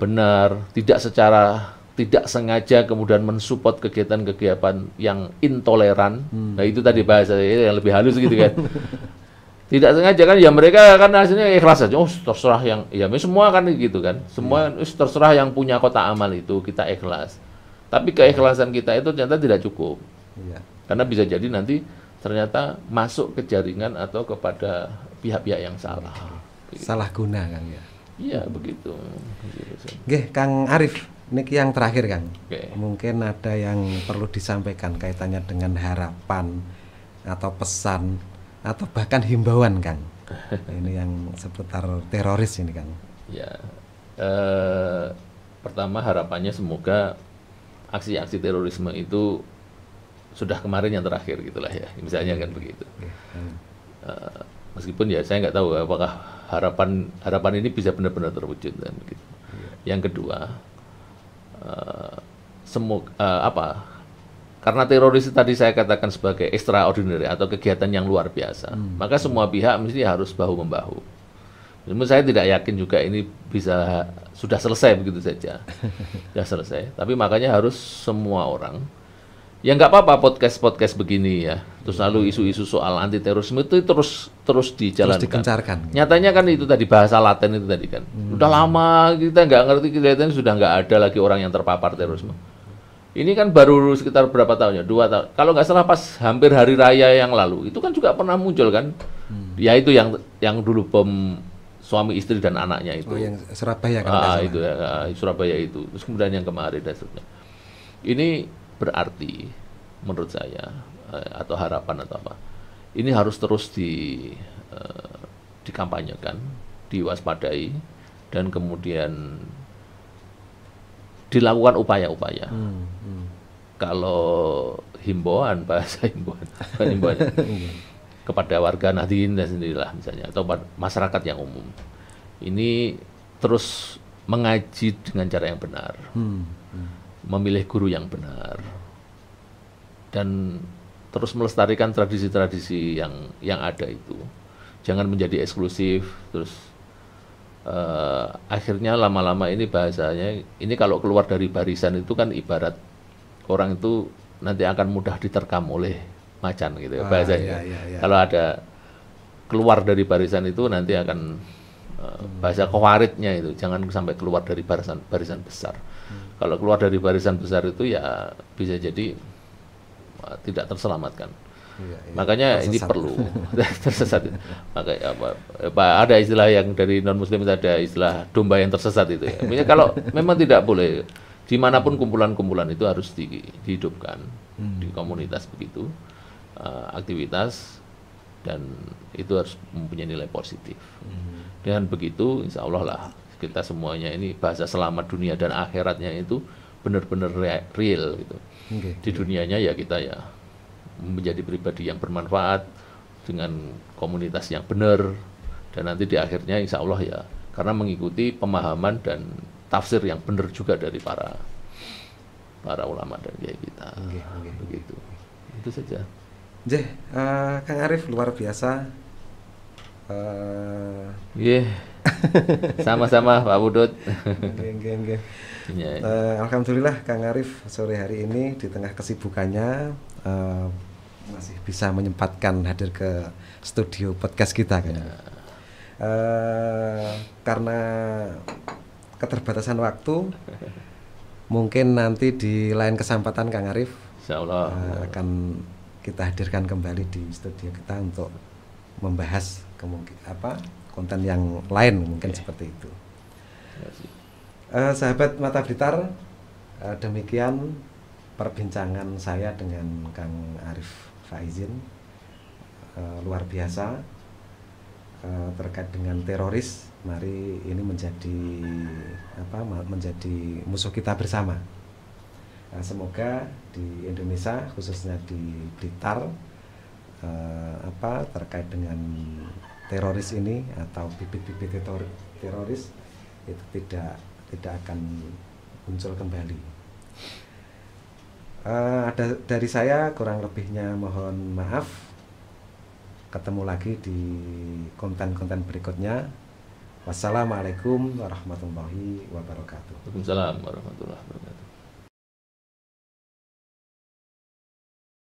A: benar, tidak sengaja kemudian mensupport kegiatan-kegiatan yang intoleran. Nah itu tadi bahasa yang lebih halus gitu kan. Tidak sengaja kan ya mereka kan hasilnya ikhlas saja. Oh terserah yang ya semua kan gitu kan. Semua terserah yang punya kotak amal itu kita ikhlas. Tapi keikhlasan kita itu ternyata tidak cukup. Karena bisa jadi nanti ternyata masuk ke jaringan atau kepada pihak-pihak yang salah.
B: Salah guna kan ya.
A: Iya begitu.
B: Nggih, Kang Arif, niki yang terakhir Kang.
A: Mungkin
B: ada yang perlu disampaikan kaitannya dengan harapan atau pesan atau bahkan himbauan Kang. Ini yang seputar teroris ini Kang.
A: Ya, pertama harapannya semoga aksi-aksi terorisme itu sudah kemarin yang terakhir gitulah ya, misalnya kan begitu. Meskipun ya saya nggak tahu apakah harapan ini bisa benar-benar terwujud dan begitu. Yang kedua, karena teroris tadi saya katakan sebagai extraordinary atau kegiatan yang luar biasa, maka semua pihak mesti harus bahu-membahu. Namun saya tidak yakin juga ini bisa sudah selesai begitu saja, sudah selesai. Tapi makanya harus semua orang Ya nggak apa-apa podcast begini ya. Terus lalu isu-isu soal anti terorisme itu terus dijalankan.
B: Digencarkan.
A: Nyatanya kan itu tadi bahasa Laten itu tadi kan. Udah lama kita nggak ngerti, kelihatannya sudah nggak ada lagi orang yang terpapar terorisme. Ini kan baru sekitar berapa tahun ya? 2 tahun. Kalau nggak salah pas hampir hari raya yang lalu itu kan juga pernah muncul kan. Ya itu yang dulu bom suami istri dan anaknya itu.
B: Oh, yang Surabaya kan.
A: Itu ya, Surabaya itu. Terus kemudian yang kemarin dan seterusnya. Ini berarti menurut saya atau harapan atau apa, ini harus terus dikampanyekan, diwaspadai, dan kemudian dilakukan upaya-upaya. Kalau himbauan, bahasa himbauan kepada warga Nahdien dan sendirilah misalnya, atau masyarakat yang umum, ini terus mengaji dengan cara yang benar, memilih guru yang benar, dan terus melestarikan tradisi-tradisi yang ada itu. Jangan menjadi eksklusif, terus akhirnya lama-lama ini bahasanya, ini kalau keluar dari barisan itu kan ibarat orang itu nanti akan mudah diterkam oleh macan gitu ya bahasanya.
B: Iya.
A: Kalau ada keluar dari barisan itu nanti akan bahasa khawaridnya itu, jangan sampai keluar dari barisan besar. Kalau keluar dari barisan besar itu ya bisa jadi tidak terselamatkan. Makanya tersesat. Ini perlu tersesat. Makanya ada istilah yang dari non muslim, ada istilah domba yang tersesat itu ya. Maksudnya kalau memang tidak boleh dimanapun kumpulan-kumpulan itu harus dihidupkan di komunitas begitu, aktivitas, dan itu harus mempunyai nilai positif. Dengan begitu insya Allah lah kita semuanya ini bahasa selamat dunia dan akhiratnya itu benar-benar real gitu. Di dunianya ya kita ya menjadi pribadi yang bermanfaat dengan komunitas yang benar, dan nanti di akhirnya insya Allah ya karena mengikuti pemahaman dan tafsir yang benar juga dari para ulama dan kiai kita. Begitu. Itu saja.
B: Kang Arif luar biasa.
A: Sama-sama Pak Budut.
B: Alhamdulillah Kang Arif sore hari ini di tengah kesibukannya masih bisa menyempatkan hadir ke studio podcast kita kan. Karena keterbatasan waktu, mungkin nanti di lain kesempatan Kang Arif
A: insyaallah
B: akan kita hadirkan kembali di studio kita untuk membahas konten yang lain mungkin seperti itu. Sahabat Mata Blitar, demikian perbincangan saya dengan Kang Arif Faizin, luar biasa terkait dengan teroris. Mari ini menjadi musuh kita bersama. Semoga di Indonesia khususnya di Blitar terkait dengan teroris ini atau bibit-bibit teroris itu tidak akan muncul kembali. Ada dari saya, kurang lebihnya mohon maaf. Ketemu lagi di konten-konten berikutnya. Wassalamualaikum warahmatullahi wabarakatuh.
A: Waalaikumsalam warahmatullahi wabarakatuh.